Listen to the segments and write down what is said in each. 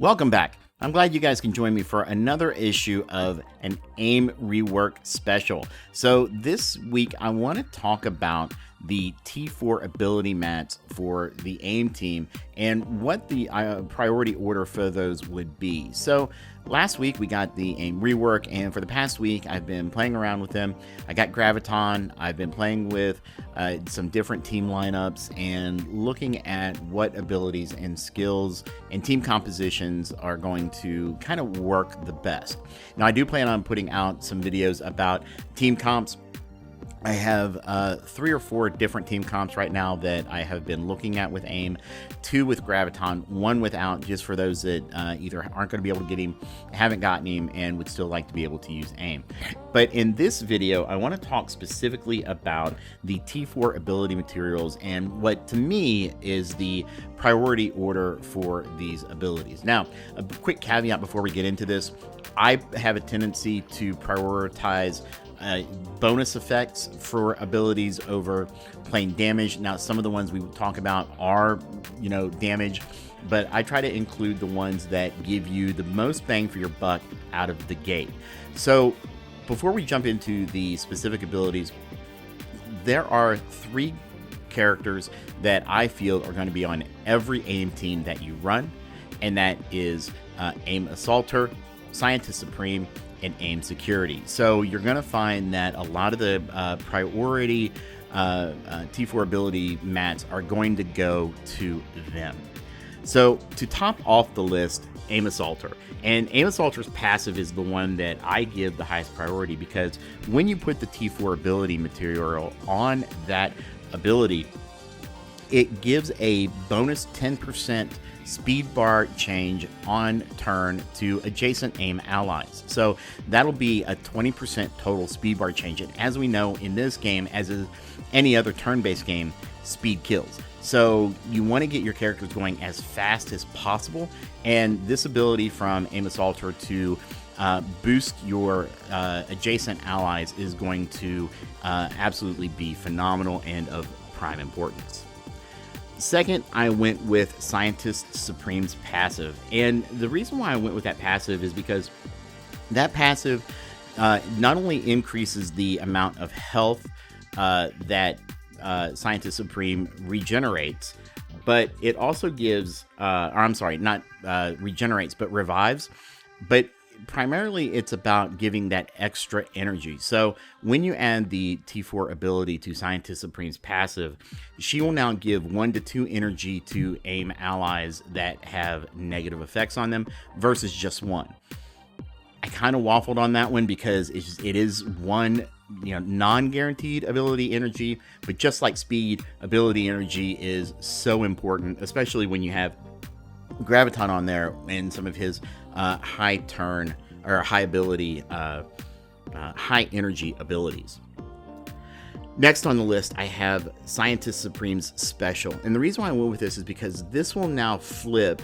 Welcome back. I'm glad you guys can join me for another issue of an A.I.M rework special. So this week I want to talk about the T4 ability mats for the A.I.M team and what the priority order for those would be. So last week we got the A.I.M rework, and for the past week I've been playing around with them. I got Graviton. I've been playing with some different team lineups and looking at what abilities and skills and team compositions are going to kind of work the best. Now I do plan on putting out some videos about team comps. I have 3 or 4 different team comps right now that I have been looking at with A.I.M, 2 with Graviton, 1 without, just for those that either aren't going to be able to get him, haven't gotten him, and would still like to be able to use A.I.M. But in this video, I want to talk specifically about the T4 ability materials and what to me is the priority order for these abilities. Now, a quick caveat before we get into this, I have a tendency to prioritize bonus effects for abilities over plain damage. Now, some of the ones we would talk about are, damage, but I try to include the ones that give you the most bang for your buck out of the gate. So before we jump into the specific abilities, there are 3 characters that I feel are going to be on every A.I.M team that you run, and that is A.I.M Assaulter, Scientist Supreme, and A.I.M Security. So you're going to find that a lot of the priority T4 ability mats are going to go to them. So to top off the list, A.I.M Assaulter. And A.I.M Assaulter's passive is the one that I give the highest priority, because when you put the T4 ability material on that ability, it gives a bonus 10% speed bar change on turn to adjacent A.I.M allies. So that'll be a 20% total speed bar change. And as we know in this game, as is any other turn-based game, speed kills. So you want to get your characters going as fast as possible. And this ability from A.I.M Assaulter to boost your adjacent allies is going to absolutely be phenomenal and of prime importance. Second, I went with Scientist Supreme's passive. And the reason why I went with that passive is because that passive not only increases the amount of health that Scientist Supreme regenerates, but it also gives, not regenerates, but revives. But primarily it's about giving that extra energy. So when you add the T4 ability to Scientist Supreme's passive, she will now give 1 to 2 energy to A.I.M allies that have negative effects on them versus just 1. I kind of waffled on that one because it is one non-guaranteed ability energy, but just like speed, ability energy is so important, especially when you have Graviton on there and some of his high turn or high ability, high energy abilities. Next on the list, I have Scientist Supreme's Special. And the reason why I went with this is because this will now flip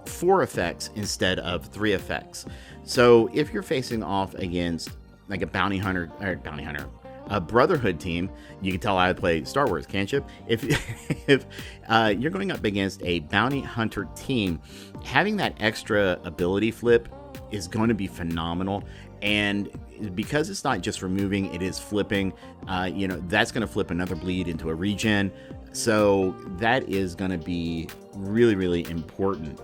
4 effects instead of 3 effects. So if you're facing off against like a a Brotherhood team, you can tell I play Star Wars, can't you? If you're going up against a bounty hunter team, having that extra ability flip is going to be phenomenal. And because it's not just removing, it is flipping, that's going to flip another bleed into a regen. So that is going to be really, really important.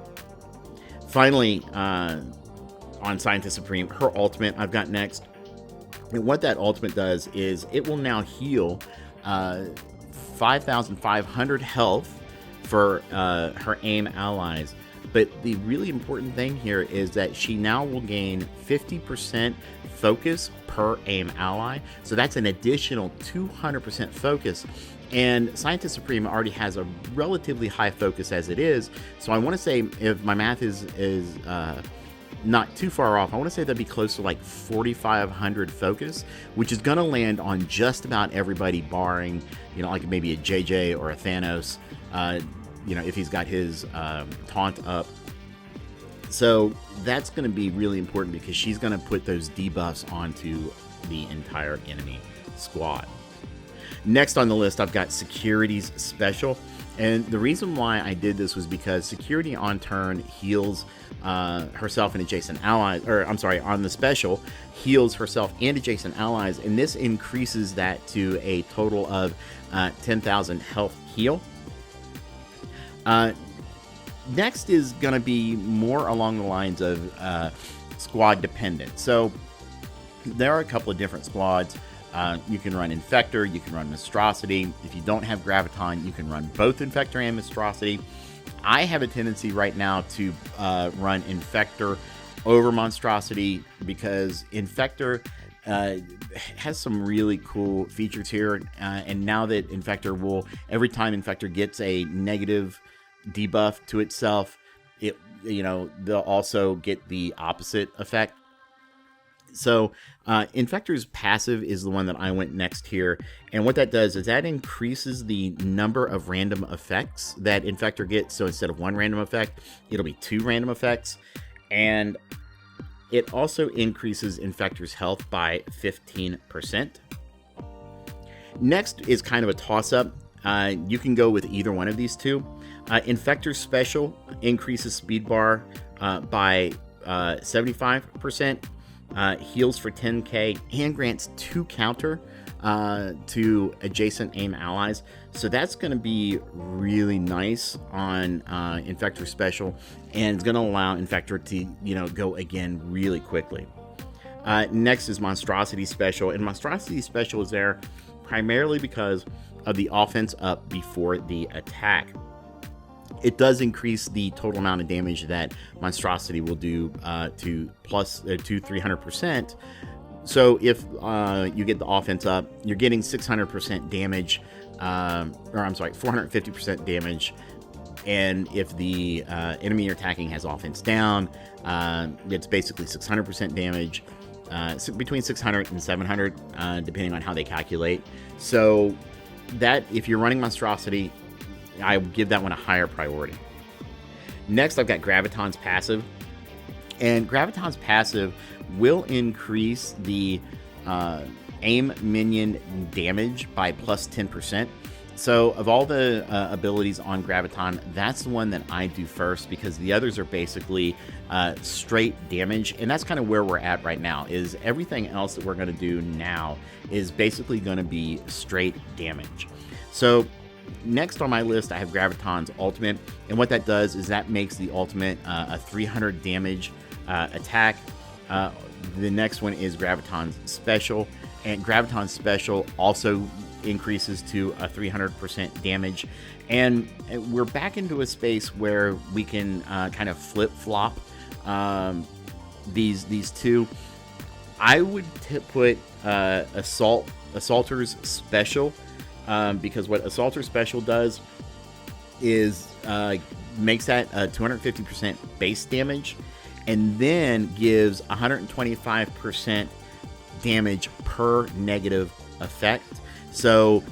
Finally, on Scientist Supreme, her ultimate I've got next. And what that ultimate does is it will now heal 5,500 health for her A.I.M allies. But the really important thing here is that she now will gain 50% focus per A.I.M ally. So that's an additional 200% focus. And Scientist Supreme already has a relatively high focus as it is. So I want to say, if my math is not too far off, I want to say that'd be close to like 4,500 focus, which is going to land on just about everybody barring, like maybe a JJ or a Thanos, if he's got his taunt up. So that's going to be really important because she's going to put those debuffs onto the entire enemy squad. Next on the list, I've got Security's Special. And the reason why I did this was because security on turn heals herself and adjacent allies, or I'm sorry, on the special, heals herself and adjacent allies, and this increases that to a total of 10,000 health heal. Next is going to be more along the lines of squad dependent. So there are a couple of different squads. You can run Infector, you can run Monstrosity. If you don't have Graviton, you can run both Infector and Monstrosity. I have a tendency right now to run Infector over Monstrosity because Infector has some really cool features here. And now that Infector will, every time Infector gets a negative debuff to itself, they'll also get the opposite effect. So Infector's passive is the one that I went next here, and what that does is that increases the number of random effects that Infector gets. So instead of one random effect, it'll be 2 random effects, and it also increases Infector's health by 15%. Next is kind of a toss-up. You can go with either one of these two. Infector's Special increases speed bar by 75%. Heals for 10k and grants 2 counter to adjacent A.I.M allies. So that's going to be really nice on Infector Special, and it's going to allow Infector to go again really quickly. Next is Monstrosity Special, and Monstrosity Special is there primarily because of the offense up before the attack. It does increase the total amount of damage that Monstrosity will do to 300%. So if you get the offense up, you're getting 600% damage, or I'm sorry, 450% damage. And if the enemy you're attacking has offense down, it's basically 600% damage, between 600 and 700, depending on how they calculate. So that, if you're running Monstrosity, I would give that one a higher priority. Next, I've got Graviton's passive. And Graviton's passive will increase the A.I.M minion damage by plus 10%. So of all the abilities on Graviton, that's the one that I do first, because the others are basically straight damage. And that's kind of where we're at right now, is everything else that we're going to do now is basically going to be straight damage. So next on my list, I have Graviton's ultimate, and what that does is that makes the ultimate a 300 damage attack. The next one is Graviton's Special, and Graviton's Special also increases to a 300% damage. And we're back into a space where we can kind of flip-flop these two. I would put Assaulter's Special, because what Assaulter Special does is makes that 250% base damage, and then gives 125% damage per negative effect. So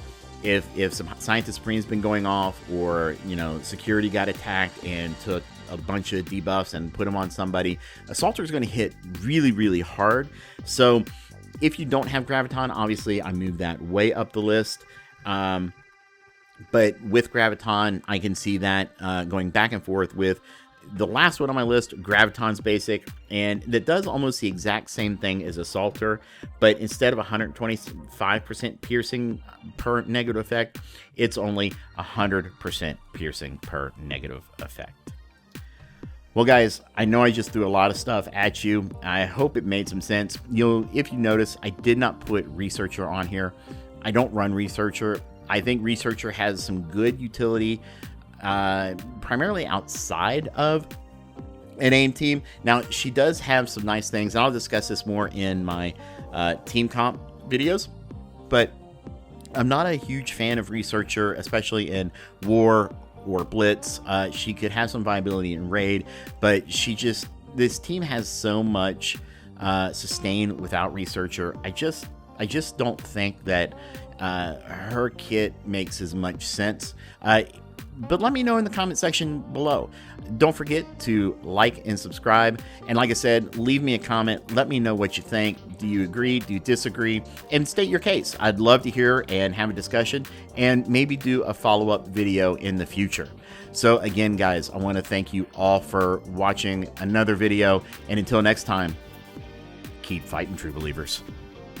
if some Scientist Supreme's been going off, or security got attacked and took a bunch of debuffs and put them on somebody, Assaulter is going to hit really, really hard. So if you don't have Graviton, obviously I move that way up the list. But with Graviton, I can see that going back and forth with the last one on my list, Graviton's Basic, and that does almost the exact same thing as Assaulter, but instead of 125% piercing per negative effect, it's only 100% piercing per negative effect. Well, guys, I know I just threw a lot of stuff at you. I hope it made some sense. If you notice, I did not put Researcher on here. I don't run Researcher. I think Researcher has some good utility, primarily outside of an A.I.M team. Now, she does have some nice things, and I'll discuss this more in my team comp videos, but I'm not a huge fan of Researcher, especially in War or Blitz. She could have some viability in Raid, but this team has so much sustain without Researcher. I just don't think that her kit makes as much sense. but let me know in the comment section below. Don't forget to like and subscribe. And like I said, leave me a comment. Let me know what you think. Do you agree? Do you disagree? And state your case. I'd love to hear and have a discussion and maybe do a follow-up video in the future. So again, guys, I want to thank you all for watching another video. And until next time, keep fighting, true believers.